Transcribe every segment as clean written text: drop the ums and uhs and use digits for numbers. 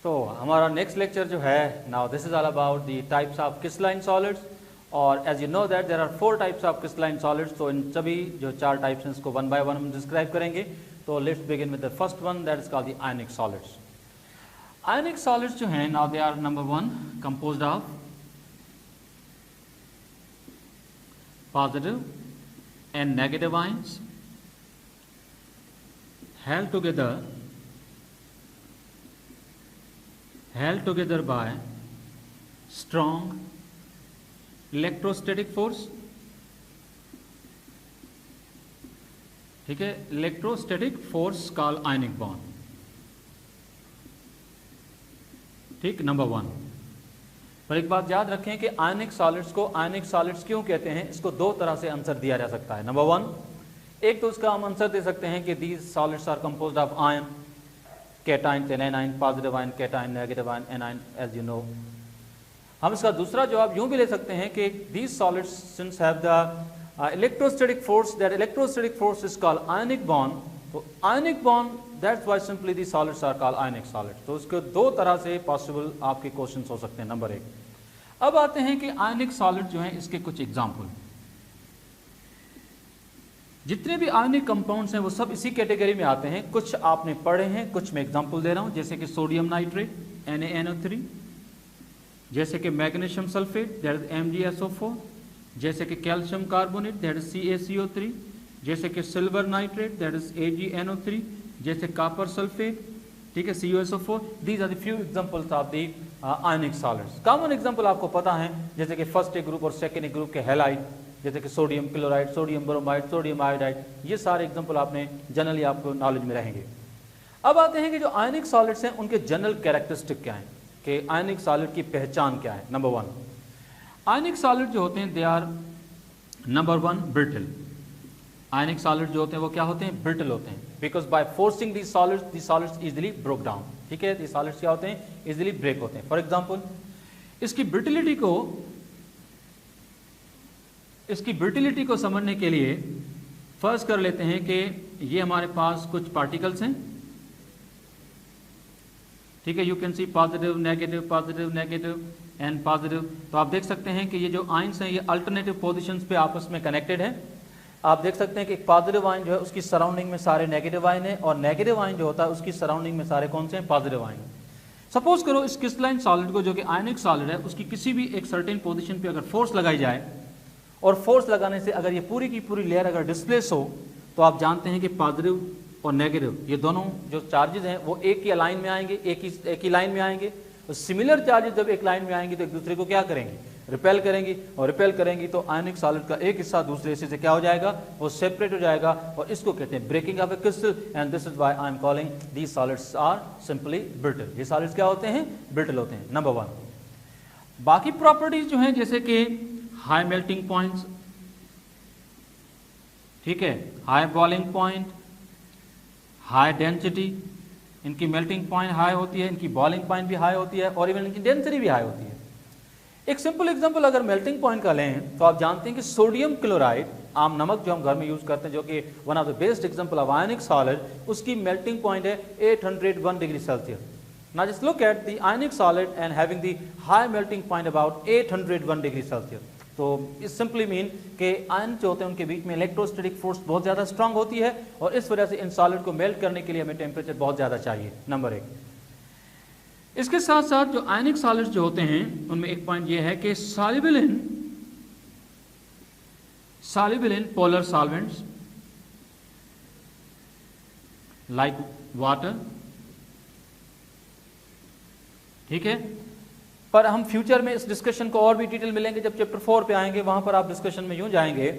तो हमारा next lecture जो है, now this is all about the types of crystalline solids. और as you know that there are 4 types of crystalline solids. तो इन सभी जो 4 टाइप्स हैं इसको वन बाय वन हम डिस्क्राइब करेंगे। तो let's begin with the first one, that is called the ionic solids. Ionic solids जो हैं, now they are number 1 composed of positive and negative ions held together by strong electrostatic force। ठीक है, electrostatic force call ionic bond. ठीक, number 1। पर एक बात याद रखें कि आयनिक सॉलिड्स को आयनिक सॉलिड्स क्यों कहते हैं, इसको 2 तरह से आंसर दिया जा सकता है। नंबर 1, एक तो उसका हम आंसर दे सकते हैं कि these solids are composed of ion, cation and anion, positive ion cation, negative ion anion, as you know. हम इसका दूसरा जवाब यूं भी ले सकते हैं कि these solids since have the electrostatic force, that electrostatic force is called ionic bond. तो ionic bond, that's why simply the solids are called ionic solids. तो इसके 2 तरह से पॉसिबल आपके क्वेश्चंस हो सकते हैं। नंबर 1, अब आते हैं कि आयनिक सॉलिड जो हैं इसके कुछ एग्जाम्पल। जितने भी आयनिक कंपाउंड्स हैं वो सब इसी कैटेगरी में आते हैं। कुछ आपने पढ़े हैं, कुछ मैं एग्जाम्पल दे रहा हूं, जैसे कि सोडियम नाइट्रेट NaNO3, जैसे कि magnesium sulphate that is MgSO4, जैसे कि calcium carbonate that is CaCO3, जैसे कि silver nitrate that is AgNO3, जैसे कॉपर सल्फेट, ठीक है, CuSO4। These are the few examples of the ionic solids. Common example आपको पता है, जैसे कि फर्स्ट ग्रुप और सेकंड ग्रुप के हैलाइड, जैसे कि sodium chloride, sodium bromide, sodium iodide, ये सारे एग्जांपल आपने जनरली आपको नॉलेज में रहेंगे। अब आते हैं कि जो आयनिक सॉलिड्स हैं उनके जनरल कैरेक्टरिस्टिक क्या हैं, कि आयनिक सॉलिड की पहचान क्या है। नंबर 1, आयनिक सॉलिड जो होते हैं they are number 1 brittle. Ionic solid जो होते हैं वो क्या होते हैं, ब्रिटल होते हैं, because by forcing the solids easily broke down. ठीक है, दी सॉलिड्स क्या होते हैं, इजीली ब्रेक होते हैं। फॉर एग्जांपल, इसकी ब्रिटिलिटी को समझने के लिए फर्स्ट कर लेते हैं कि ये हमारे पास कुछ पार्टिकल्स हैं। ठीक है, you can see positive negative and positive. तो आप देख सकते हैं कि ये जो आयंस हैं ये अल्टरनेटिव पोजीशंस पे आपस में कनेक्टेड है। आप देख सकते हैं कि एक पॉजिटिव आयन जो है उसकी सराउंडिंग में सारे नेगेटिव आयन है, और नेगेटिव आयन जो होता है उसकी सराउंडिंग में सारे कौन से हैं, पॉजिटिव आयन। सपोज करो इस क्रिस्टलाइन सॉलिड को, जो कि आयनिक सॉलिड है, उसकी किसी भी एक सर्टेन पोजीशन पे अगर फोर्स लगाई जाए, और फोर्स लगाने से अगर ये पूरी की पूरी लेयर अगर डिस्प्लेस हो, तो आप जानते हैं कि पॉजिटिव और नेगेटिव ये दोनों जो चार्जेस हैं वो एक ही लाइन में आएंगे, एक ही लाइन में आएंगे। तो सिमिलर चार्जेस जब एक लाइन में आएंगे तो एक दूसरे को क्या करेंगे, रिपेल करेंगी, और रिपेल करेंगी तो आयनिक सॉलिड का एक हिस्सा दूसरे हिस्से से क्या हो जाएगा, वो सेपरेट हो जाएगा, और इसको कहते हैं breaking of a crystal. And this is why I am calling these solids are simply brittle. ये सॉलिड्स क्या होते हैं, ब्रिटल होते हैं। नंबर 1। बाकी प्रॉपर्टीज जो हैं, जैसे कि हाई मेल्टिंग पॉइंट्स, ठीक है, high boiling point, high density, इनकी मेल्टिंग पॉइंट हाई होती है, इनकी बॉइलिंग पॉइंट भी हाई होती है, और इवन इनकी डेंसिटी भी हाई होती है। एक सिंपल एग्जांपल अगर मेल्टिंग पॉइंट का लें, तो आप जानते हैं कि सोडियम क्लोराइड, आम नमक जो हम घर में यूज करते हैं, जो कि one of the best example of ionic solid, उसकी मेल्टिंग पॉइंट है 801 degree Celsius. Now just look at the ionic solid and having the high melting point about 801 degree Celsius. तो इस सिंपली मीन कि ion जो होते हैं उनके बीच में इलेक्ट्रोस्टैटिक फोर्स बहुत ज़्यादा स्ट्रांग होती है, और इस वजह से इन सॉलिड को मेल्ट करने के लिए हमें टेम्परेचर बहुत ज़्यादा चाहिए। नंबर 1। इसके साथ साथ जो आयनिक सॉलिड्स जो होते हैं उनमें एक पॉइंट ये है कि soluble in polar solvents like water. ठीक है, पर हम फ्यूचर में इस डिस्कशन को और भी डिटेल मिलेंगे जब चैप्टर 4 पे आएंगे। वहां पर आप डिस्कशन में यूं जाएंगे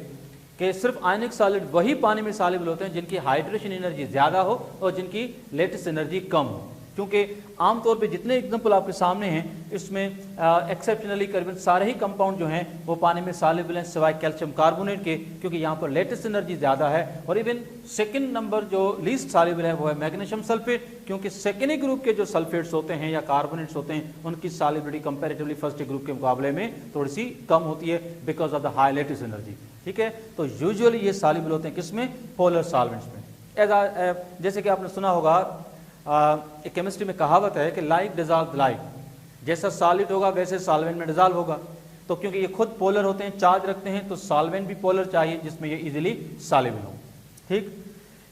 कि सिर्फ आयनिक सॉलिड वही पानी में सॉल्युबल होते हैं जिनकी हाइड्रेशन एनर्जी ज्यादा हो और जिनकी लेटेस्ट एनर्जी कम हो। क्योंकि आमतौर पे जितने एग्जांपल आपके सामने हैं, इसमें एक्सेप्शनली करीबन सारे ही कंपाउंड जो हैं वो पानी में सॉल्युबल हैं, सिवाय कैल्शियम कार्बोनेट के, क्योंकि यहाँ पर लेटेस्ट एनर्जी ज़्यादा है। और इवन सेकंड नंबर जो लीस्ट सॉल्युबल है वो है मैग्नीशियम सल्फेट, क्योंकि सेकेंड ग्रुप के जो सल्फेट्स होते हैं या कार्बोनेट्स होते हैं उनकी सॉल्युबिलिटी कंपैरेटिवली फर्स्ट ग्रुप के मुकाबले में थोड़ी सी कम होती है because of the high latest energy. ठीक है, तो यूजुअली ये सॉल्युबल होते हैं किसमें, पोलर सॉल्वेंट्स में। जैसे कि आपने सुना होगा एक केमिस्ट्री में कहावत है कि लाइक डिजॉल्व लाइक, जैसा सॉलिड होगा वैसे सॉल्वेंट में डिजॉल्व होगा। तो क्योंकि ये खुद पोलर होते हैं, चार्ज रखते हैं, तो सॉल्वेंट भी पोलर चाहिए जिसमें ये इजीली सॉल्युबल हो। ठीक,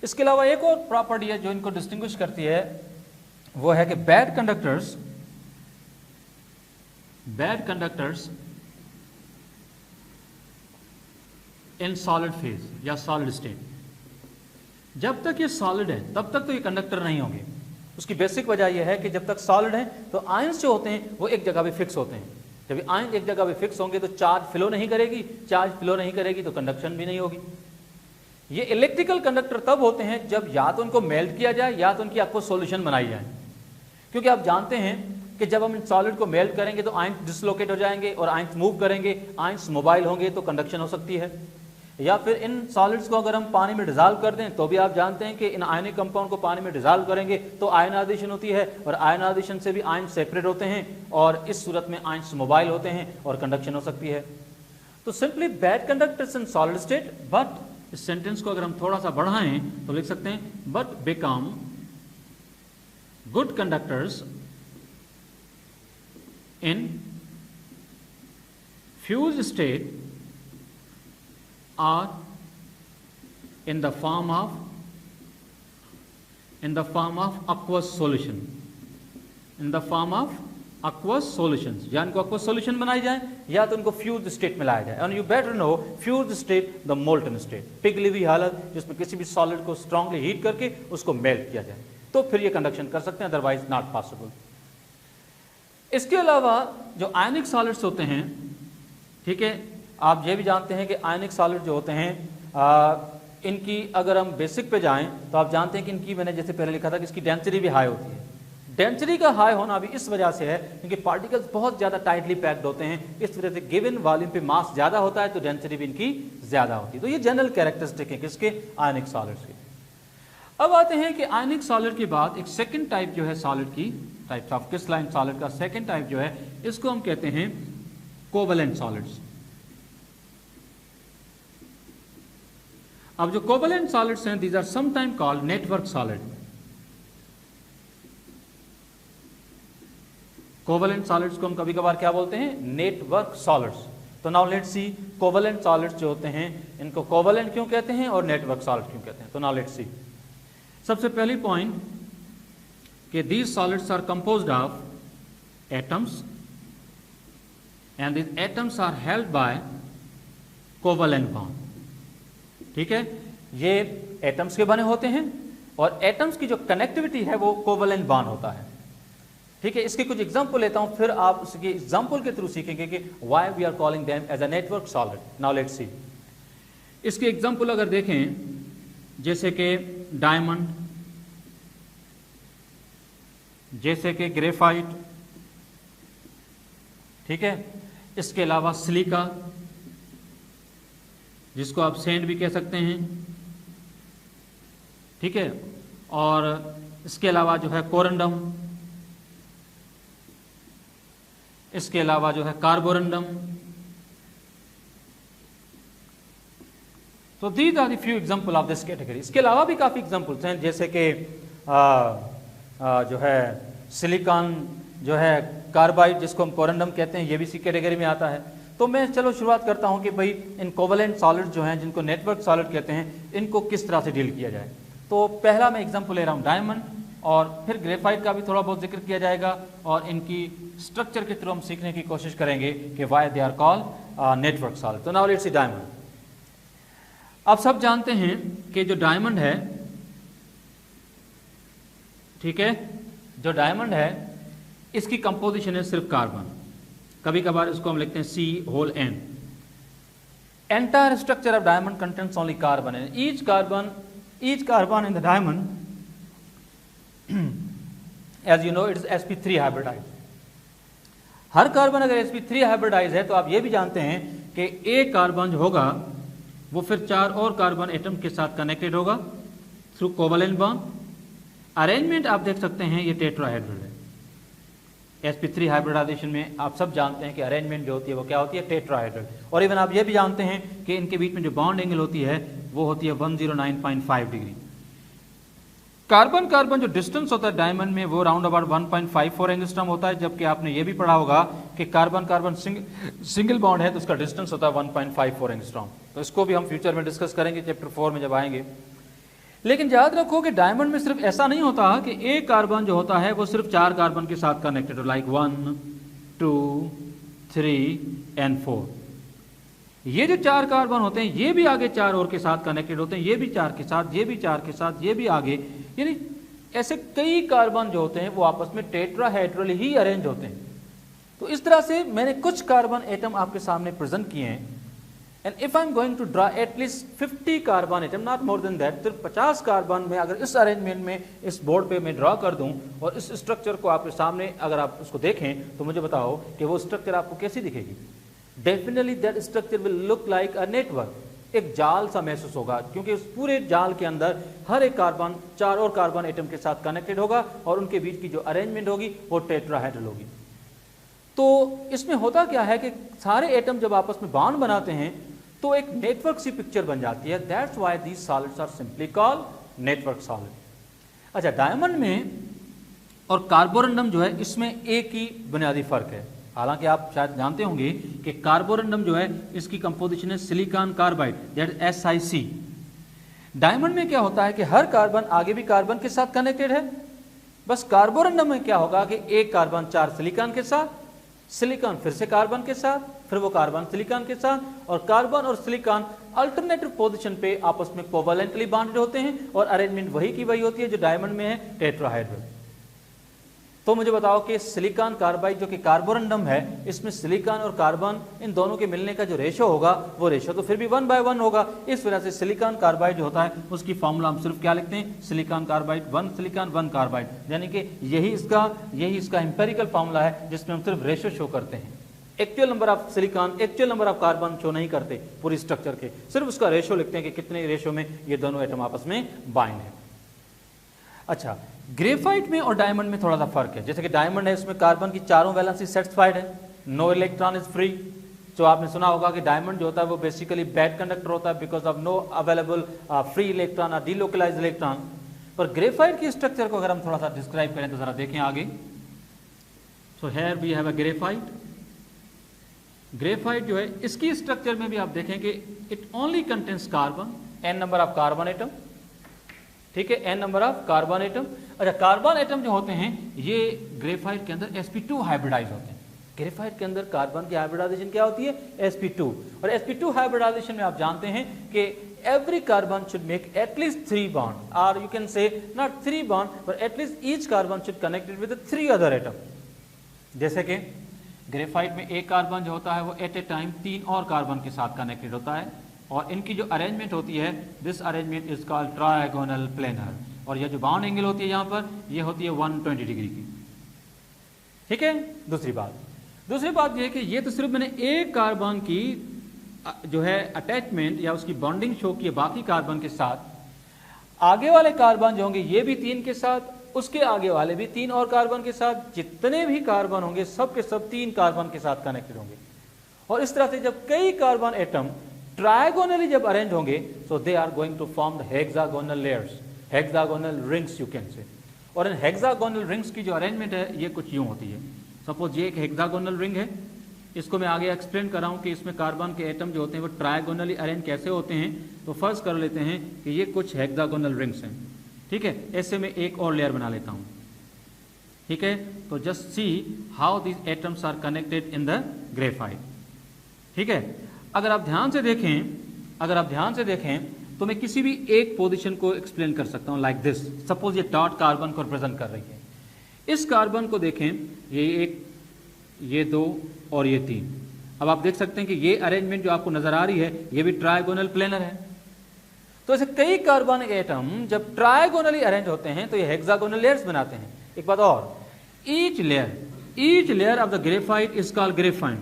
इसके अलावा एक और प्रॉपर्टी है जो इनको डिस्टिंग्विश करती है, वो है कि bad conductors in solid phase या सॉलिड स्टेट, जब तक ये सॉलिड है तब तक तो ये कंडक्टर नहीं होंगे। उसकी बेसिक वजह यह है कि जब तक सॉलिड है तो आयंस जो होते हैं वो एक जगह पे फिक्स होते हैं। जब आयन एक जगह पे फिक्स होंगे तो चार्ज फ्लो नहीं करेगी तो कंडक्शन भी नहीं होगी। ये इलेक्ट्रिकल कंडक्टर तब होते हैं जब या तो उनको मेल्ट किया जाए या तो उनकी आपको सॉल्यूशन बनाई जाए। क्योंकि आप जानते हैं कि जब हम सॉलिड को मेल्ट करेंगे तो आयंस डिसलोकेट हो जाएंगे और आयंस मूव करेंगे, आयंस मोबाइल होंगे तो कंडक्शन हो सकती है। या फिर इन सॉलिड्स को अगर हम पानी में डिजॉल्व कर दें तो भी आप जानते हैं कि इन आयनिक कंपाउंड को पानी में डिजॉल्व करेंगे तो आयनाइजेशन होती है, और आयनाइजेशन से भी आयन सेपरेट होते हैं और इस सूरत में आयंस मोबाइल होते हैं और कंडक्शन हो सकती है। तो simply bad conductors in solid state, but इस सेंटेंस को अगर हम थोड़ा सा बढ़ाएं तो लिख सकते हैं but become good conductors in fuse state are in the form of aqueous solution, या इनको aqueous solution बनाई जाए या तो इनको फ्यूज स्टेट में लाया जाए। And you better know fuse state the molten state, पिघली हुई हालत जिसमें किसी भी सॉलिड को स्ट्रांगली हीट करके उसको मेल्ट किया जाए तो फिर ये कंडक्शन कर सकते हैं, अदरवाइज नॉट पॉसिबल। इसके अलावा जो आयनिक सॉलिड्स होते हैं, ठीक है, आप ये भी जानते हैं कि आयनिक सॉलिड जो होते हैं इनकी अगर हम बेसिक पे जाएं तो आप जानते हैं कि इनकी, मैंने जैसे पहले लिखा था कि इसकी डेंसिटी भी हाई होती है। डेंसिटी का हाई होना भी इस वजह से है क्योंकि पार्टिकल्स बहुत ज़्यादा टाइटली पैक्ड होते हैं, इस वजह से गिवन वॉल्यूम पे मास ज़्यादा होता है तो डेंसिटी भी इनकी ज़्यादा होती है। तो ये जनरल कैरेक्टरिस्टिक है किसके, आयनिक सॉलिड्स के। अब आते हैं कि आयनिक सॉलिड के बाद एक सेकेंड टाइप जो है सॉलिड की, टाइप्स ऑफ क्रिस्टलाइन सॉलिड का सेकेंड टाइप जो है इसको हम कहते हैं कोवलेंट सॉलिड्स। अब जो कोवलेंट सॉलिड्स हैं, these are sometime called network solid. Covalent solids को हम कभी कभार क्या बोलते हैं, नेटवर्क सॉलिड्स। तो now let's see covalent solids जो होते हैं इनको कोवलेंट क्यों कहते हैं और नेटवर्क सॉलिड क्यों कहते हैं। तो नाउ लेट्स सी, सबसे पहली पॉइंट कि these solids are composed of atoms and these atoms are held by covalent bond. ठीक है, ये एटम्स के बने होते हैं और एटम्स की जो कनेक्टिविटी है वो कोवलेंट बॉन्ड होता है। ठीक है, इसके कुछ एग्जांपल लेता हूं, फिर आप उसके एग्जांपल के थ्रू सीखेंगे कि why we are calling them as a network solid. Now let's see, इसके एग्जांपल अगर देखें जैसे कि डायमंड, जैसे कि ग्रेफाइट, ठीक है, इसके अलावा सिलिका जिसको आप सैंड भी कह सकते हैं, ठीक है, और इसके अलावा जो है कोरंडम, इसके अलावा जो है कार्बोरंडम। तो these are the few example of this category. इसके अलावा भी काफी एग्जांपल्स हैं जैसे कि जो है सिलिकॉन जो है कार्बाइड जिसको हम कोरंडम कहते हैं, ये भी इसी कैटेगरी में आता है। तो मैं चलो शुरुआत करता हूं कि भाई इन कोवलेंट सॉलिड जो हैं जिनको नेटवर्क सॉलिड कहते हैं इनको किस तरह से डील किया जाए। तो पहला मैं एग्जांपल ले रहा हूं डायमंड, और फिर ग्रेफाइट का भी थोड़ा बहुत जिक्र किया जाएगा और इनकी स्ट्रक्चर के थ्रू हम सीखने की कोशिश करेंगे कि why they are called network solid. तो नाउ लेट्स सी डायमंड। आप सब जानते हैं कि जो डायमंड है, ठीक है, जो डायमंड है इसकी कंपोजिशन है सिर्फ कार्बन, कभी कभार इसको हम लिखते हैं C(N). Entire structure of diamond contains only carbon, and each carbon in the diamond, as you know, it is sp3 hybridized. Her carbon अगर sp3 हाइब्रिडाइज है तो आप ये भी जानते हैं कि एक कार्बन जो होगा वो फिर 4 और कार्बन एटम के साथ कनेक्टेड होगा थ्रू कोवलेंट बॉन्ड। अरेंजमेंट आप देख सकते हैं ये टेट्राहेड्रल है। sp3 हाइब्रिडाइजेशन में आप सब जानते हैं कि अरेंजमेंट जो होती है वो क्या होती है, टेट्राहेड्रल। और इवन आप ये भी जानते हैं कि इनके बीच में जो बॉन्ड एंगल होती है वो होती है 109.5 डिग्री। कार्बन कार्बन जो डिस्टेंस होता है डायमंड में वो राउंड अबाउट 1.54 एंगस्ट्रॉम होता है, जबकि आपने ये भी पढ़ा होगा कि कार्बन कार्बन सिंगल बॉन्ड है तो उसका डिस्टेंस होता है 1.54 एंगस्ट्रॉम। तो इसको भी हम फ्यूचर में डिस्कस करेंगे चैप्टर 4 में जब आएंगे। लेकिन याद रखो कि डायमंड में सिर्फ ऐसा नहीं होता कि एक कार्बन जो होता है वो सिर्फ 4 कार्बन के साथ कनेक्टेड हो, लाइक 1 2 3 एंड 4। ये जो 4 कार्बन होते हैं ये भी आगे 4 और के साथ कनेक्टेड होते हैं, ये भी 4 के साथ, ये भी 4 के साथ, ये भी आगे, यानी ऐसे कई कार्बन जो होते हैं वो आपस में टेट्राहेड्रली ही अरेंज होते हैं। तो इस तरह से मैंने कुछ कार्बन एटम आपके सामने प्रेजेंट किए हैं। And if I am going to draw at least 50 carbon atom, not more than that, सिर्फ 50 कार्बन में अगर इस अरेंजमेंट में इस बोर्ड पे मैं ड्रा कर दूं और इस स्ट्रक्चर को आपके सामने अगर आप उसको देखें तो मुझे बताओ कि वो स्ट्रक्चर आपको कैसी दिखेगी। Definitely that structure will look like a network, एक जाल सा महसूस होगा, क्योंकि उस पूरे जाल के अंदर हर एक कार्बन 4 और कार्बन एटम के साथ कनेक्टेड होगा और उनके बीच की जो अरेंजमेंट होगी वो टेट्राहेड्रल होगी। तो इसमें होता क्या है कि सारे एटम जब आपस में बॉन्ड बनाते हैं तो एक नेटवर्क सी पिक्चर बन जाती है। That's why these solids are simply called network solid. अच्छा, डायमंड में और कार्बोरंडम जो है इसमें एक ही बुनियादी फर्क है। हालांकि आप शायद जानते होंगे कि कार्बोरंडम जो है इसकी कंपोजिशन है silicon carbide, that SiC। Diamond में क्या होता है कि हर कार्बन आगे भी कार्बन के साथ कनेक्टेड है, बस कार्बोरंडम में क्या होगा कि एक कार्बन 4 सिलिकॉन के साथ, सिलिकॉन फिर से कार्बन के साथ, फिर वो कार्बन सिलिकॉन के साथ, और कार्बन और सिलिकॉन अल्टरनेटिव पोजीशन पे आपस में कोवैलेंटली बॉन्डेड होते हैं और अरेंजमेंट वही की वही होती है जो डायमंड में है, टेट्राहेड्रल। तो मुझे बताओ कि सिलिकॉन कार्बाइड जो कि कार्बोरंडम है इसमें सिलिकॉन और कार्बन इन दोनों के मिलने का जो रेशो होगा वो रेशो तो फिर भी 1/1 होगा। इस वजह से सिलिकॉन कार्बाइड जो होता है उसकी फॉर्मूला हम सिर्फ क्या लिखते हैं, सिलिकॉन कार्बाइड 1 सिलिकॉन 1 कार्बाइड, यानी कि यही इसका एम्पेरिकल फॉर्मूला है जिसमें हम सिर्फ रेशो शो करते हैं। Actual number of silicon, actual number of carbon show नहीं करते पूरी स्ट्रक्चर के, सिर्फ उसका रेशो लिखते हैं कि कितने रेशो में ये दोनों एटम आपस में बाइंड है। अच्छा, ग्रेफाइट में और डायमंड में थोड़ा सा फर्क है। जैसे कि डायमंड है इसमें कार्बन की चारों वैलेंसी सेटिस्फाइड है, नो इलेक्ट्रॉन इज फ्री। जो आपने सुना होगा कि डायमंड जो होता है वो बेसिकली बैड कंडक्टर होता है because of no available free electron और डीलोकलाइज्ड इलेक्ट्रॉन। पर ग्रेफाइट की स्ट्रक्चर को अगर हम थोड़ा सा डिस्क्राइब करें तो जरा देखें आगे। So here we have a graphite. Graphite जो है इसकी स्ट्रक्चर में भी आप देखें कि it only contains carbon, n number of carbon atom, ठीक है, n number of carbon atom. अच्छा, कार्बन एटम जो होते हैं ये ग्रेफाइट के अंदर sp2 हाइब्रिडाइज होते हैं। ग्रेफाइट के अंदर कार्बन की हाइब्रिडाइजेशन क्या होती है, sp2। और sp2 हाइब्रिडाइजेशन में आप जानते हैं कि every carbon should make at least 3 bond, और you can say not 3 bond but at least each carbon should connected with 3 other atom. जैसे कि ग्रेफाइट में एक कार्बन जो होता है वो एट ए टाइम 3 और कार्बन के साथ कनेक्टेड होता है, और इनकी जो अरेंजमेंट होती है this arrangement is called trigonal planar, और यह जो बाउंड एंगल होती है यहाँ पर ये होती है 120 डिग्री की। ठीक है, दूसरी बात ये है कि ये तो सिर्फ मैंने एक कार्बन की जो है अटैचमेंट या उसकी बॉन्डिंग शो की है बाकी कार्बन के साथ। आगे वाले कार्बन जो होंगे ये भी 3 के साथ, उसके आगे वाले भी 3 और कार्बन के साथ, जितने भी कार्बन होंगे सब के सब 3 कार्बन के साथ कनेक्टेड होंगे। और इस तरह से जब कई कार्बन एटम ट्रायगोनली जब अरेंज होंगे so they are going to form the hexagonal layers, hexagonal rings you can say. और इन हेक्सागोनल रिंग्स की जो अरेंजमेंट है ये कुछ यूं होती है। सपोज ये एक हेक्सागोनल रिंग है, इसको मैं आगे एक्सप्लेन कर रहा हूं कि इसमें कार्बन के एटम जो होते हैं वो ट्रायगोनली अरेंज कैसे होते हैं। तो फर्ज कर लेते हैं कि ये कुछ हेक्सागोनल रिंग्स हैं, ठीक है। ऐसे में एक और लेयर बना लेता हूं, ठीक है। तो just see how these atoms are connected in the graphite, ठीक है। अगर आप ध्यान से देखें तो मैं किसी भी एक पोजीशन को एक्सप्लेन कर सकता हूं लाइक दिस। सपोज ये डॉट कार्बन को रिप्रेजेंट कर रही है। इस कार्बन को देखें, ये 1, ये 2 और ये 3। अब आप देख सकते हैं कि ये अरेंजमेंट जो आपको नजर आ रही है ये भी ट्रायगोनल प्लेनर है। तो ऐसे कई कार्बन एटम जब ट्रायगोनली अरेंज होते हैं तो ये हेक्सागोनल लेयर्स बनाते हैं। एक बात और, each layer of the graphite is called graphene.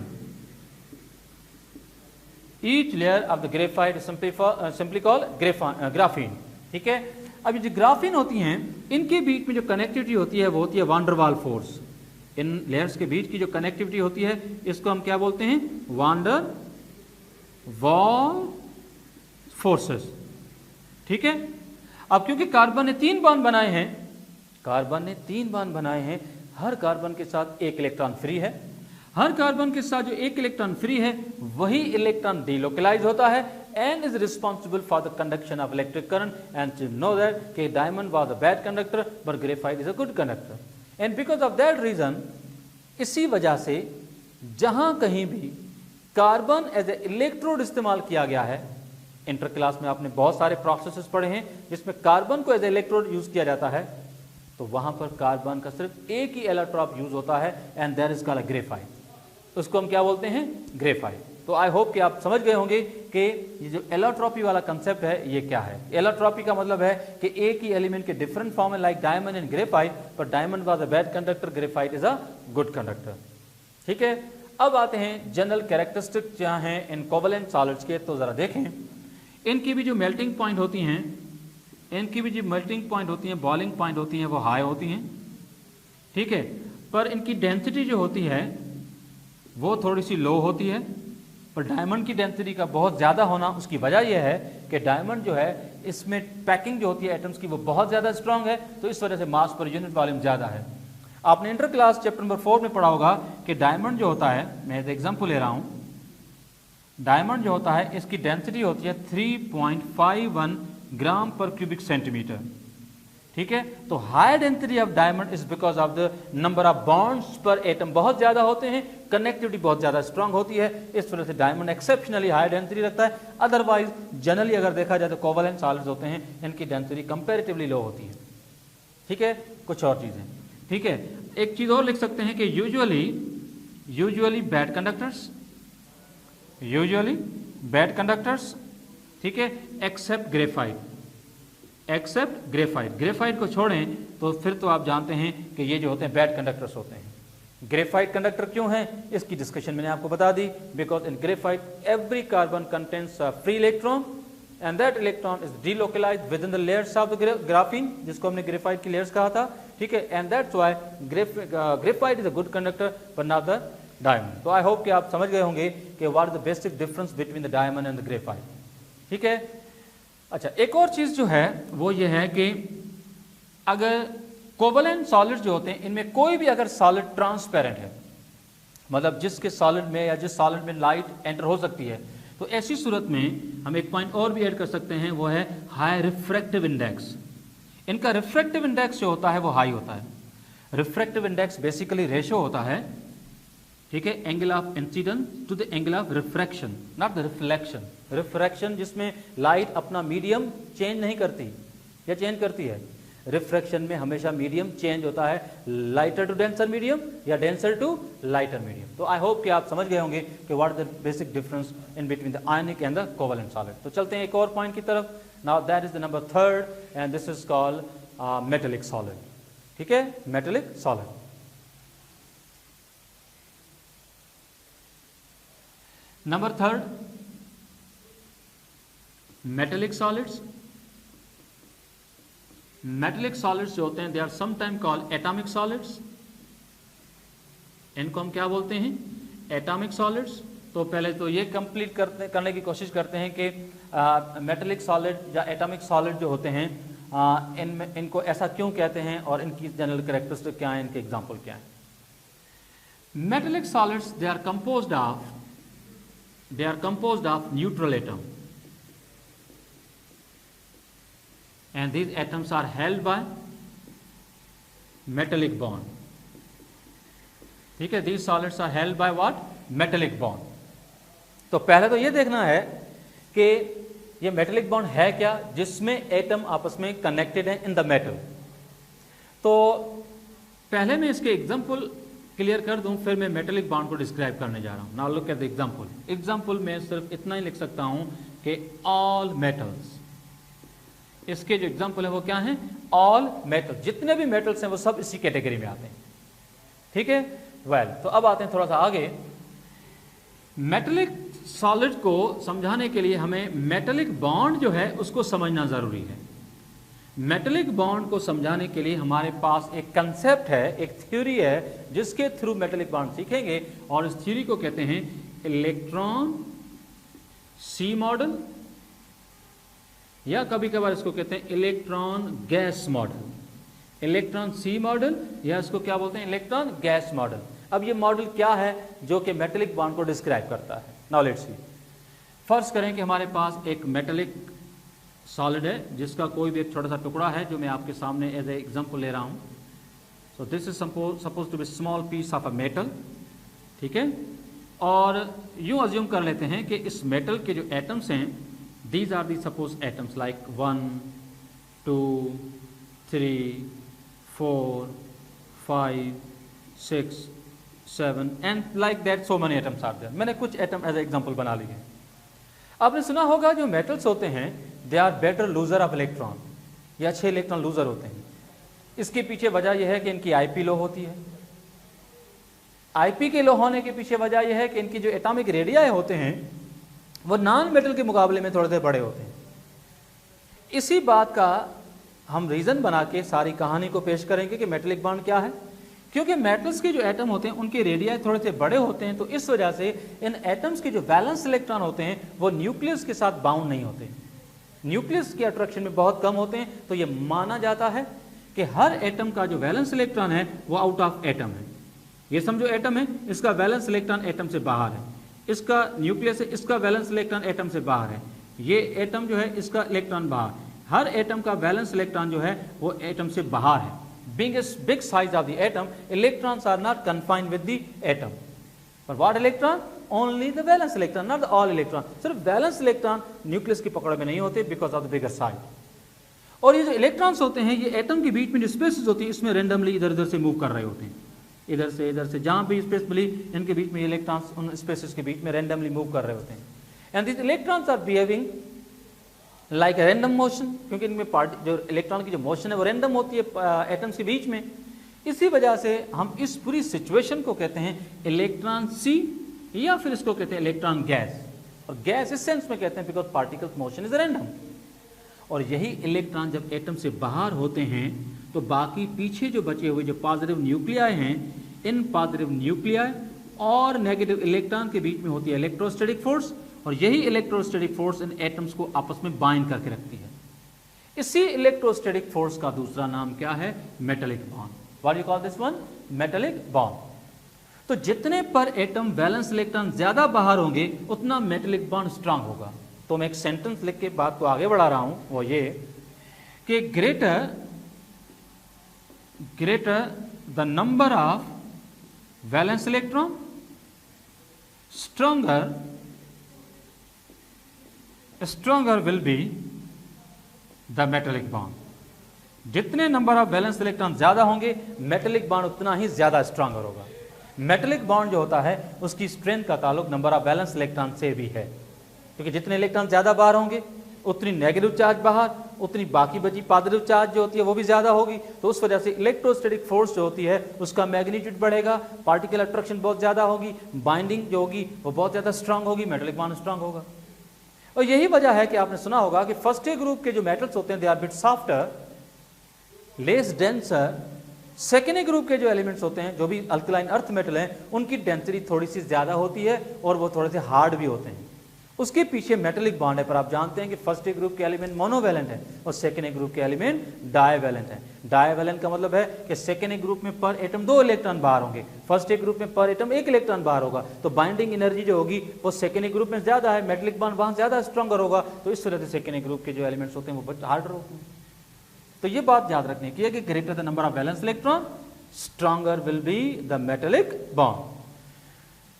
Each layer of the graphite is simply called graphene, ठीक है। अब ये जो ग्राफीन होती हैं इनके बीच में जो कनेक्टिविटी होती है वो होती है वान डर वाल फोर्स। इन लेयर्स के बीच की जो कनेक्टिविटी होती है इसको हम क्या बोलते हैं, वान डर वाल फोर्सेस, ठीक है। अब क्योंकि कार्बन ने 3 बॉन्ड बनाए हैं, कार्बन ने 3 बॉन्ड बनाए हैं, हर कार्बन के साथ एक इलेक्ट्रॉन फ्री है, हर कार्बन के साथ जो एक इलेक्ट्रॉन फ्री है वही इलेक्ट्रॉन डिलोकलाइज होता है and is responsible for the conduction of electric current, and to know that कि diamond was a bad conductor but graphite is a good conductor, and because of that reason, इसी वजह से जहां कहीं भी carbon as a electrode इस्तेमाल किया गया है, इंटर क्लास में आपने बहुत सारे प्रोसेसेस पढ़े हैं जिसमें कार्बन को एज ए इलेक्ट्रोड यूज किया जाता है, तो वहां पर कार्बन का सिर्फ एक ही एलोट्रॉप यूज होता है and that is called graphite, उसको हम क्या बोलते हैं, ग्रेफाइट। तो आई होप कि आप समझ गए होंगे कि ये जो एलोट्रॉपी वाला कंसेप्ट है ये क्या है। एलोट्रॉपी का मतलब है कि एक ही एलिमेंट के डिफरेंट फॉर्म है, लाइक डायमंड एंड ग्रेफाइट, पर diamond was a bad conductor, graphite is a good conductor. ठीक है, अब आते हैं जनरल कैरेक्टरिस्टिक क्या हैं इन कोवेलेंट सॉलिड्स के, तो जरा देखें। इनकी भी जो मेल्टिंग पॉइंट होती हैं, इनकी भी जो मेल्टिंग पॉइंट होती हैं, बॉइलिंग पॉइंट होती हैं, वो हाई होती हैं, ठीक है, पर इनकी डेंसिटी जो होती है वो थोड़ी सी लो होती है। पर डायमंड की डेंसिटी का बहुत ज़्यादा होना, उसकी वजह यह है कि डायमंड जो है इसमें पैकिंग जो होती है एटम्स की वो बहुत ज़्यादा स्ट्रांग है, तो इस वजह से मास पर यूनिट वॉल्यूम ज़्यादा है। आपने इंटर क्लास चैप्टर नंबर 4 में पढ़ा होगा कि डायमंड जो होता है, मैं एक एग्जाम्पल ले रहा हूँ, डायमंड जो होता है इसकी डेंसिटी होती है 3.51 ग्राम पर क्यूबिक सेंटीमीटर, ठीक है। तो high density of diamond is because of the number of bonds पर एटम बहुत ज्यादा होते हैं, कनेक्टिविटी बहुत ज्यादा स्ट्रांग होती है, इस वजह से डायमंड एक्सेप्शनली हाई डेंसिटी रखता है। अदरवाइज जनरली अगर देखा जाए तो कोवेलेंट सॉलिड्स होते हैं, इनकी डेंसिटी कंपैरेटिवली लो होती है, ठीक है। कुछ और चीजें, ठीक है, एक चीज और लिख सकते हैं कि यूजुअली बैड कंडक्टर्स, ठीक है, एक्सेप्ट ग्रेफाइट, ग्रेफाइट को छोड़ें तो फिर तो आप जानते हैं कि ये जो होते हैं बैड कंडक्टर्स होते हैं। ग्रेफाइट कंडक्टर क्यों है, इसकी डिस्कशन मैंने आपको बता दी। Because in graphite every carbon contains free electron and that electron is delocalised within the layers of the graphene, जिसको हमने ग्रेफाइट की लेयर्स कहा था, ठीक है। And that's why graphite is a good conductor but not the diamond. तो I hope कि आप समझ गए होंगे कि what is the basic difference between the diamond and the graphite, ठीक है। अच्छा, एक और चीज जो है वो ये है कि अगर कोवेलेंट सॉलिड जो होते हैं इनमें कोई भी अगर सॉलिड ट्रांसपेरेंट है, मतलब जिसके सॉलिड में या जिस सॉलिड में लाइट एंटर हो सकती है, तो ऐसी सूरत में हम एक पॉइंट और भी ऐड कर सकते हैं, वो है हाई रिफ्रैक्टिव इंडेक्स। इनका रिफ्रैक्टिव इंडेक्स जो होता है वो हाई होता है। रिफ्रैक्टिव इंडेक्स बेसिकली रेशो होता है, ठीक है, angle of incidence to the angle of refraction, not the reflection. Refraction जिसमें लाइट अपना मीडियम चेंज नहीं करती या चेंज करती है, रिफ्रैक्शन में हमेशा मीडियम चेंज होता है, लाइटर टू डेंसर मीडियम या डेंसर टू लाइटर मीडियम। तो आई होप कि आप समझ गए होंगे कि what is the basic difference in between the ionic and the covalent solid. तो चलते हैं एक और पॉइंट की तरफ। Now that is the number 3rd and this is called metallic solid, ठीक है, metallic solid. Number 3rd, metallic solids. Metallic solids जो होते हैं they are sometime called atomic solids. इनको हम क्या बोलते हैं, एटॉमिक सॉलिड्स। तो पहले तो ये कंप्लीट करने की कोशिश करते हैं कि मेटेलिक सॉलिड या एटॉमिक सॉलिड जो होते हैं इनको ऐसा क्यों कहते हैं और इनकी जनरल कैरेक्टरिस्टिक क्या है, इनके एग्जाम्पल क्या है। Metallic solids they are composed of neutral atom, and these atoms are held by metallic bond, ठीक है। these solids are held by what, metallic bond। तो पहले तो ये देखना है कि ये मेटेलिक बॉन्ड है क्या, जिसमें एटम आपस में कनेक्टेड है इन द मेटल। तो पहले मैं इसके एग्जाम्पल क्लियर कर दूं, फिर मैं मेटेलिक बॉन्ड को डिस्क्राइब करने जा रहा हूं। Now look at the example. Example में सिर्फ इतना ही लिख सकता हूं कि ऑल मेटल्स। इसके जो एग्जांपल है वो क्या है, ऑल मेटल। जितने भी मेटल्स हैं वो सब इसी कैटेगरी में आते हैं, ठीक है। वेल, तो अब आते हैं थोड़ा सा आगे। मेटेलिक सॉलिड को समझाने के लिए हमें मेटेलिक बॉन्ड जो है उसको समझना जरूरी है। मेटेलिक बॉन्ड को समझाने के लिए हमारे पास एक कंसेप्ट है, एक थ्योरी है, जिसके थ्रू मेटेलिक बॉन्ड सीखेंगे, और इस थ्योरी को कहते हैं इलेक्ट्रॉन सी मॉडल या कभी कभार इसको कहते हैं इलेक्ट्रॉन गैस मॉडल, इलेक्ट्रॉन सी मॉडल, या इसको क्या बोलते हैं, इलेक्ट्रॉन गैस मॉडल। अब ये मॉडल क्या है जो कि मेटेलिक बॉन्ड को डिस्क्राइब करता है। नाउ लेट्स सी। फर्ज करें कि हमारे पास एक मेटेलिक सॉलिड है जिसका कोई भी एक छोटा सा टुकड़ा है जो मैं आपके सामने एज ए एग्जांपल ले रहा हूं। So this is suppose to be small piece of a metal, ठीक है। और यूं अज्यूम कर लेते हैं कि इस मेटल के जो एटम्स हैं, these are the suppose atoms like 1 2 3 4 5 6 7 and like that so many atoms are there. मैंने कुछ एटम एज एग्जांपल बना लिए। आपने सुना होगा जो मेटल्स होते हैं they are better loser of electron, या अच्छे इलेक्ट्रॉन लूजर होते हैं। इसके पीछे वजह यह है कि इनकी आईपी लो होती है। आईपी के लो होने के पीछे वजह यह है कि इनकी जो एटॉमिक रेडियाई होते हैं वो नॉन मेटल के मुकाबले में थोड़े से बड़े होते हैं। इसी बात का हम रीजन बना के सारी कहानी को पेश करेंगे कि मेटेलिक बॉन्ड क्या है। क्योंकि मेटल्स के जो एटम होते हैं उनके रेडियाई थोड़े से बड़े होते हैं, तो इस वजह से इन एटम्स के जो वैलेंस इलेक्ट्रॉन होते हैं वो न्यूक्लियस के साथ बाउंड नहीं होते, न्यूक्लियस के अट्रैक्शन में बहुत कम होते हैं। तो ये माना जाता है कि हर एटम का जो वैलेंस इलेक्ट्रॉन है वो आउट ऑफ एटम है। ये समझो एटम है, इसका वैलेंस इलेक्ट्रॉन एटम से बाहर है, इसका न्यूक्लियस है, इसका वैलेंस इलेक्ट्रॉन एटम से बाहर है, ये एटम जो है इसका इलेक्ट्रॉन बाहर। हर एटम का वैलेंस इलेक्ट्रॉन जो है वो एटम से बाहर है। Being a big size of the atom, electrons are not confined with the atom. But what electron? Only the valence electron, not the all electron. सिर्फ वैलेंस इलेक्ट्रॉन न्यूक्लियस की पकड़ में नहीं होते because of the bigger size. और ये जो electrons होते हैं ये एटम के बीच में जो स्पेसेस होती है इसमें रेंडमली इधर उधर से मूव कर रहे होते हैं, इधर से जहां भी स्पेस मिली इनके बीच में इलेक्ट्रॉन्स उन स्पेसेस के बीच में रेंडमली मूव कर रहे होते हैं। And this electrons are behaving like random motion, क्योंकि इनमें जो इलेक्ट्रॉन की जो मोशन है वो रैंडम होती है एटम्स के बीच में। इसी वजह से हम इस पूरी सिचुएशन को कहते हैं इलेक्ट्रॉन सी, या फिर इसको कहते हैं इलेक्ट्रॉन गैस। और गैस इस सेंस में कहते हैं because particles motion is random. और यही इलेक्ट्रॉन जब एटम से बाहर होते हैं तो बाकी पीछे जो बचे हुए जो पॉजिटिव न्यूक्लियाई हैं, इन पॉजिटिव न्यूक्लियाई और नेगेटिव इलेक्ट्रॉन के बीच में होती है इलेक्ट्रोस्टैटिक फोर्स, और यही इलेक्ट्रोस्टैटिक फोर्स इन एटम्स को आपस में बाइंड करके रखती है। इसी इलेक्ट्रोस्टैटिक फोर्स का दूसरा नाम क्या है? Metallic bond. What you call this one? Metallic bond. तो जितने पर एटम वैलेंस इलेक्ट्रॉन ज्यादा बाहर होंगे उतना मेटेलिक बॉन्ड स्ट्रांग होगा। तो मैं एक सेंटेंस लिख के बात को आगे बढ़ा रहा हूं, वो ये कि greater the number of valence electron stronger will be the metallic bond। जितने नंबर ऑफ वैलेंस इलेक्ट्रॉन ज्यादा होंगे मेटेलिक बॉन्ड उतना ही ज्यादा स्ट्रॉन्गर होगा। मेटेलिक बॉन्ड जो होता है उसकी स्ट्रेंथ का ताल्लुक नंबर ऑफ वैलेंस इलेक्ट्रॉन से भी है, क्योंकि जितने इलेक्ट्रॉन ज्यादा बाहर होंगे उतनी नेगेटिव चार्ज बाहर, उतनी बाकी बची पॉजिटिव चार्ज जो होती है वो भी ज्यादा होगी। तो उस वजह से इलेक्ट्रोस्टैटिक फोर्स जो होती है उसका मैग्नीट्यूड बढ़ेगा, पार्टिकल अट्रैक्शन बहुत ज्यादा होगी, बाइंडिंग जो होगी वो बहुत ज्यादा स्ट्रांग होगी, मेटेलिक बॉन्ड स्ट्रांग होगा। और यही वजह है कि आपने सुना होगा कि फर्स्ट ए ग्रुप के जो मेटल्स होते हैं they are bit softer, less denser. Second A group के जो एलिमेंट्स होते हैं जो भी अल्कलाइन अर्थ मेटल हैं उनकी डेंसिटी थोड़ी सी ज्यादा होती है और वो थोड़े से हार्ड भी होते हैं। उसके पीछे मेटेलिक बॉन्ड है, पर आप जानते हैं कि फर्स्ट ए ग्रुप के एलिमेंट मोनोवैलेंट है और सेकेंड ए ग्रुप के एलिमेंट डाइवैलेंट है। डाइवैलेंट का मतलब है कि सेकेंड ए ग्रुप में पर एटम 2 इलेक्ट्रॉन बाहर होंगे, फर्स्ट ए ग्रुप में पर एटम 1 इलेक्ट्रॉन बाहर होगा। तो बाइंडिंग एनर्जी जो होगी वो सेकेंड ए ग्रुप में ज्यादा है, मेटेलिक बॉन्ड वहां ज्यादा स्ट्रॉन्गर होगा। तो इस वजह से सेकेंड ए ग्रुप के जो एलिमेंट्स होते हैं वो बहुत हार्डर होते हैं। तो ये बात याद रखने की है कि greater the number of valence electron stronger will be the metallic bond.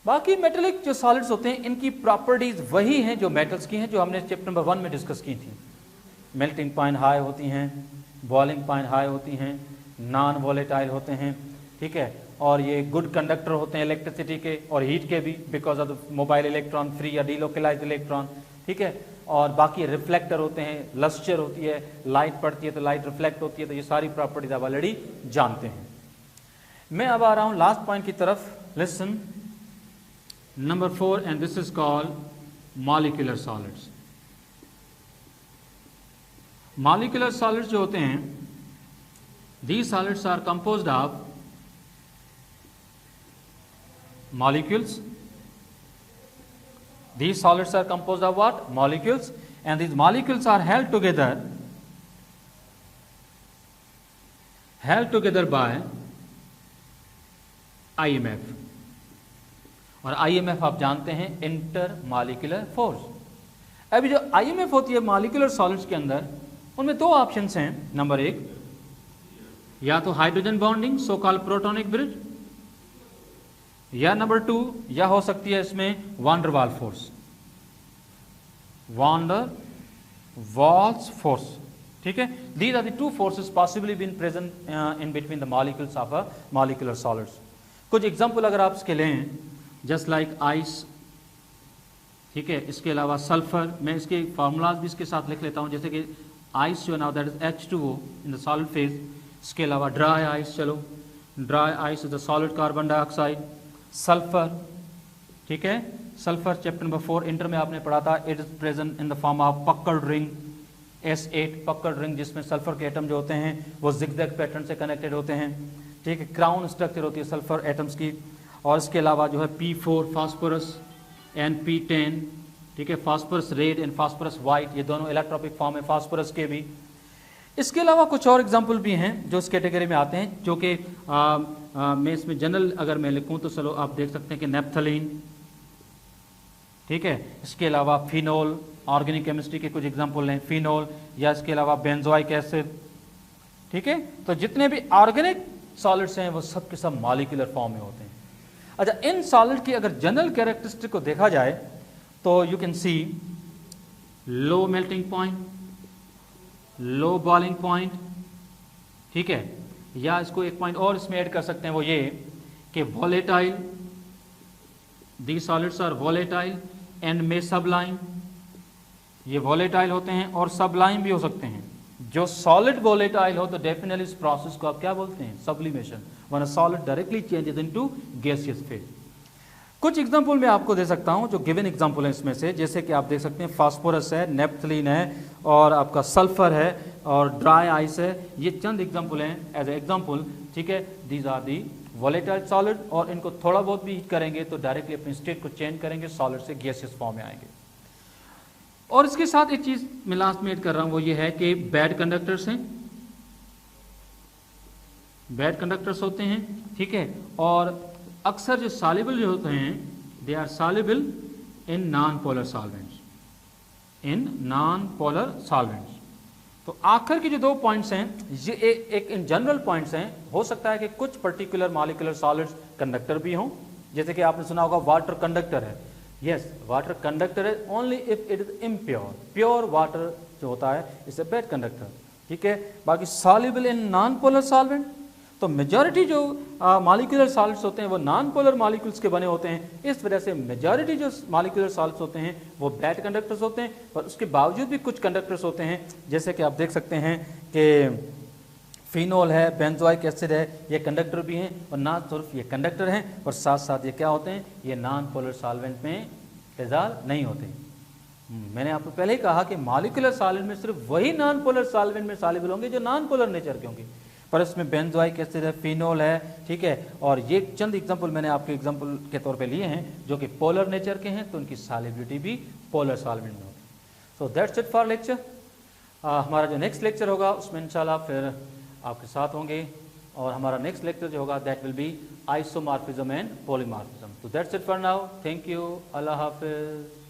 बाकी मेटेलिक जो सॉलिड्स होते हैं इनकी प्रॉपर्टीज वही हैं जो मेटल्स की हैं, जो हमने चैप्टर नंबर 1 में डिस्कस की थी। मेल्टिंग पॉइंट हाई होती हैं, बॉइलिंग पॉइंट हाई होती हैं, नॉन वॉलेटाइल होते हैं, ठीक है। और ये गुड कंडक्टर होते हैं इलेक्ट्रिसिटी के और हीट के भी, because of the mobile electron free या डीलोकलाइज्ड इलेक्ट्रॉन, ठीक है। और बाकी रिफ्लेक्टर होते हैं, लस्चर होती है, लाइट पड़ती है तो लाइट रिफ्लेक्ट होती है। तो ये सारी प्रॉपर्टीज आप ऑलरेडी जानते हैं। मैं अब आ रहा हूं लास्ट पॉइंट की तरफ। Listen Number 4, and this is called molecular solids। Molecular solids जो होते हैं, these solids are composed of molecules। These solids are composed of what? Molecules, and these molecules are held together by IMF, और IMF आप जानते हैं inter molecular force. अभी जो IMF होती है मॉलिक्यूलर सॉलिड्स के अंदर, उनमें दो ऑप्शंस हैं। नंबर एक, या तो hydrogen bonding so called protonic bridge, या नंबर टू, या हो सकती है इसमें वान डर वाल्स फोर्स, वान डर वाल्स फोर्स। ठीक है, these are the two forces possibly been present in between the molecules of a molecular solids. कुछ एग्जांपल अगर आप इसके लें, जस्ट लाइक आइस, ठीक है, इसके अलावा सल्फर, मैं इसके फार्मूलाज भी इसके साथ लिख लेता हूं, जैसे कि आइस जो है ना that is H2O in the solid phase. इसके अलावा ड्राई आइस, चलो dry ice is the solid carbon dioxide. Sulphur, ठीक है, सल्फर चैप्टर नंबर 4 इंटर में आपने पढ़ा था, it is present in the form of puckered ring S8, puckered ring, जिसमें सल्फर के एटम जो होते हैं वो जिगजैग पैटर्न से कनेक्टेड होते हैं। ठीक है, क्राउन स्ट्रक्चर होती है सल्फर एटम्स की। और इसके अलावा जो है P4 फास्फोरस एंड P10, ठीक है, phosphorus red and phosphorus white, ये दोनों इलेक्ट्रॉपिक फॉर्म है फास्फोरस के भी। इसके अलावा कुछ और एग्जाम्पल भी हैं जो इस कैटेगरी में आते हैं, जो कि मैं इसमें जनरल अगर मैं लिखूं तो चलो आप देख सकते हैं कि नेप्थलीन, ठीक है, इसके अलावा फिनोल, ऑर्गेनिक केमिस्ट्री के कुछ एग्जाम्पल हैं, फिनोल, या इसके अलावा बेंजोइक एसिड। ठीक है, तो जितने भी ऑर्गेनिक सॉलिड्स हैं वो सब के सब मॉलिक्यूलर फॉर्म में होते हैं। अच्छा, इन सॉलिड की अगर जनरल कैरेक्टरिस्टिक को देखा जाए तो you can see low melting point, low boiling point, ठीक है, या इसको एक पॉइंट और इसमें ऐड कर सकते हैं, वो ये कि volatile, the solids are volatile and may sublime, ये वॉलेटाइल होते हैं और सबलाइम भी हो सकते हैं। जो सॉलिड वॉलेटाइल हो तो डेफिनेटली इस प्रोसेस को आप क्या बोलते हैं, sublimation, when a solid directly changes into gaseous phase. कुछ एग्जांपल मैं आपको दे सकता हूं जो गिवन एग्जांपल है इसमें से, जैसे कि आप देख सकते हैं फास्फोरस है, नेप्थलीन है, और आपका सल्फर है, और ड्राई आइस है। ये चंद एग्जांपल हैं एज ए एग्जांपल, ठीक है। These are the volatile solid, और इनको थोड़ा बहुत भी हीट करेंगे तो डायरेक्टली अपनी स्टेट को चेंज करेंगे, सॉलिड से गैसियस फॉर्म में आएंगे। और इसके साथ एक चीज मैं लास्ट में ऐड कर रहा हूं, वो ये है कि बैड कंडक्टर्स हैं, बैड कंडक्टर्स होते हैं, ठीक है, और अक्सर जो सॉल्युबल जो होते हैं they are soluble in non polar solvents, in non polar solvents. तो आखिर के जो दो पॉइंट्स हैं ये एक इन जनरल पॉइंट्स हैं। हो सकता है कि कुछ पर्टिकुलर मॉलिक्यूलर सॉलिड्स कंडक्टर भी हों, जैसे कि आपने सुना होगा वाटर कंडक्टर है। यस, वाटर कंडक्टर है only if it is impure, pure water जो होता है इट्स ए बैड कंडक्टर, ठीक है। बाकी soluble in non polar solvent, तो मेजॉरिटी जो मॉलिक्यूलर सॉलिड्स होते हैं वो नॉन पोलर मॉलिक्यूल्स के बने होते हैं। इस वजह से मेजॉरिटी जो मॉलिक्यूलर सॉलिड्स होते हैं वो बैड कंडक्टर्स होते हैं, पर उसके बावजूद भी कुछ कंडक्टर्स होते हैं, जैसे कि आप देख सकते हैं कि फिनोल है, बेंजोइक एसिड है, ये कंडक्टर भी हैं, और ना सिर्फ ये कंडक्टर हैं और साथ साथ ये क्या होते हैं, ये नॉन पोलर सॉल्वेंट में डिसॉल्व नहीं होते। मैंने आपको पहले ही कहा कि मॉलिक्यूलर सॉलिड में सिर्फ वही नॉन पोलर सॉल्वेंट में सॉल्युबल होंगे जो नॉन पोलर नेचर के होंगे, पर इसमें बेंजोइक एसिड है, फिनोल है, ठीक है। और ये चंद एग्जांपल मैंने आपके एग्जांपल के तौर पे लिए हैं जो कि पोलर नेचर के हैं, तो उनकी सॉल्युबिलिटी भी पोलर सॉल्वेंट में होगी। So that's it for lecture. हमारा जो नेक्स्ट लेक्चर होगा उसमें इंशाल्लाह फिर आपके साथ होंगे, और हमारा नेक्स्ट लेक्चर जो होगा that will be isomorphism and polymorphism. तो that's it for now, thank you, अल्लाह हाफिज।